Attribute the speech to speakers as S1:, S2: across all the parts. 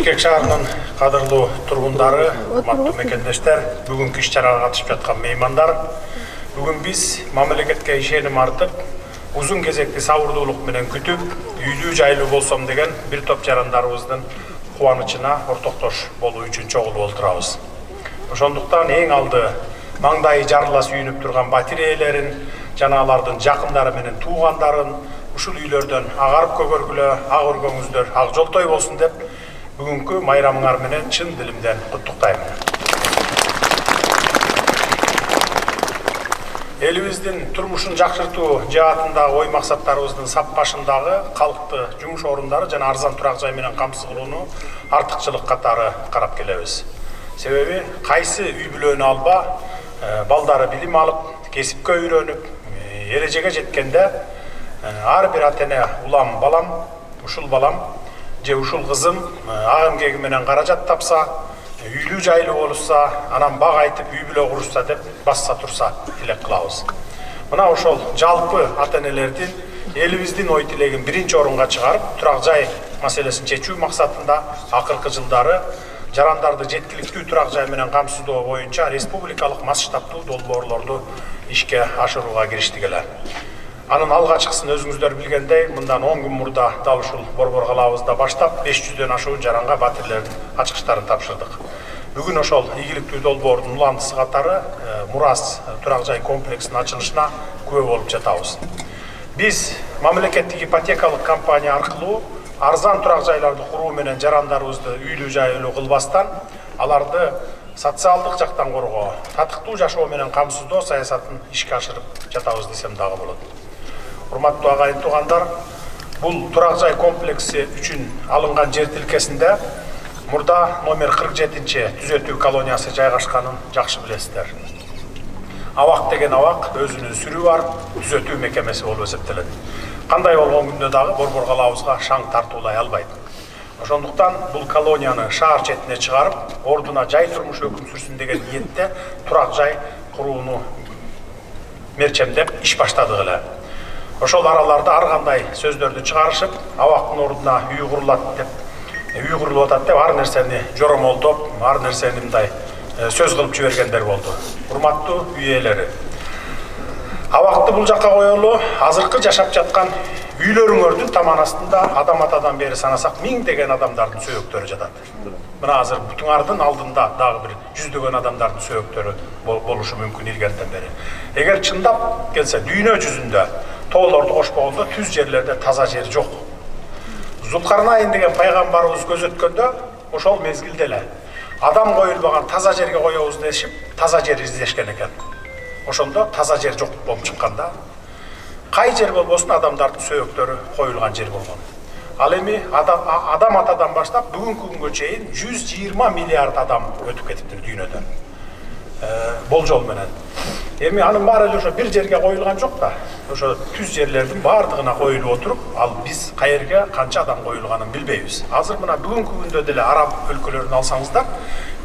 S1: Бишкек шаарынын кадырлуу тургундары, урматтуу мекендештер, бүгүнкү иш-чарага катышып жаткан меймандар, бүгүн биз мамлекетке ишеним артып, узун кезекти сабырдуулук менен күтүп, үйлүү жайлуу болсом деген бир топ жарандарыбыздын кубанычына ортоктош болуу үчүн чогулуп отурабыз. Ошондуктан эң алды маңдайы жарыла сүйүнүп турган батир ээлерин, жана алардын жакындары менен туугандарын ушул үйлөрдөн агарып көгөргүлө, ак өргөңүздөр ак жолтой болсун деп бүгүнкү майрамыңар менен чын дилимден куттуктайм. Элибиздин турмушун жакшыртуу жаатындагы ой максаттарыбыздын сап башындагы калкты жумуш орундары жана арзан турак жай менен камсыз кылууну артыкчылык катары карап келебиз. Себеби кайсы үй бүлөнү алба, балдары билим алып, кесипке үйрөнүп, эрежеге жеткенде ар бир ата-эне улам балам, ушул балам же ушул кызым ак эмгеги менен каражат тапса, үйлүү жайлуу болушса, анан бак айтып үй бүлө курушса деп басса турса тилек кылабыз. Мына ошол жалпы ата-энелердин элибиздин ой тилегин биринчи орунга чыгарып, турак жай маселесин чечүү максатында акыркы жылдары жарандарды жеткиликтүү турак жай менен камсыздоо боюнча республикалык масштабтуу долбоорлорду ишке ашырууга кириштик эле. Анын алгачкысын өзүңүздөр билгендей, мындан 10 күн мурда дал ушул Борбор калабызда баштап 500дөн ашуун жаранга батирлердин ачкычтарын тапшырдык. Бүгүн ошол ийгиликтүү долбоордун уландысы катары Мурас турак жай комплексинин ачылышына күбө болуп жатабыз. Биз мамлекеттик ипотекалык компания аркылуу арзан турак жайларды куруу менен жарандарыбызды үйлүү жайлуу кылбастан, аларды социалдык жактан коргоо, татыктуу жашоо менен камсыздоо саясатын ишке ашырып жатабыз десем дагы болот. Урматтуу агайын туугандар, бул турак жай комплекси үчүн алынган жер тилкесинде мурда номер 47-чи түзөтүү колониясы жайгашканын жакшы билесиздер. Абак деген абак өзүнүн сүрү бар түзөтүү мекемеси болуп эсептелет. Кандай болгон күндө дагы Борбор калабызга шаң тартуулай албайт. Ошондуктан бул колонияны шаар четине чыгарып, ордуна жай турмуш өкүм сүрсүн деген ниетте турак жай курууну мерчемдеп иш баштадык эле. Ошол араларда ар кандай сөздөрдү чыгарышып, абактын ордуна үй курулуп атат деп ар нерсени жоромолдоп, ар нерсени мындай сөз кылып жибергендер болду. Урматтуу үй ээлери, абакты бул жакка коелу, азыркы жашап жаткан үйлөрүңөрдүн таман астында адам атадан бери санасак 1000 деген адамдардын сөөктөрү жатат. Мына азыр бутуңардын алдында дагы бир 100дөгөн адамдардын сөөктөрү болушу мүмкүн илгертен бери. Эгер чындап келсе, дүйнө жүзүндө тоолорду кошпогондо түз жерлерде таза жер жок. Зулкарнайын деген пайгамбарыбыз көзөткөндө ошол мезгилде эле адам коюлбаган таза жерге коебуз дешип, таза жер издешкен экен. Ошондо таза жер жок болуп чыкканда, кай жер болбосун адамдардын сөөктөрү коюлган жер болгон. Ал эми адам атадан баштап бүгүнкү күнгө чейин 120 миллиард адам өтүп кетиптир дүйнөдөн. Болжол менен. Эми анын баары эле ошо бир жерге коюлган жок да. Ошо түз жерлердин баардыгына коюлуп отуруп, ал биз каерге канча адам коюлганын билбейбиз. Азыр мына бүгүнкү күндө деле араб өлкөлөрүн алсаңыздар,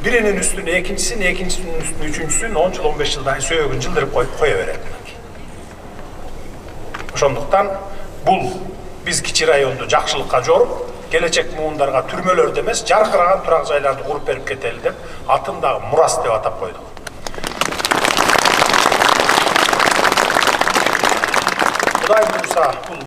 S1: биринин үстүнө экинчисин, экинчисинин үстүнө үчүнчүсүн 10 жыл 15 жылдан сөөгүн жылдырып кое берет. Ошондуктан бул биз кичи районду жакшылыкка жоруп, келечек муундарга түрмөлөрдө эмес, жаркыраган турак жайларды куруп берип кетели деп, атын дагы Мурас деп атап койдук. Кудай буйрса, бул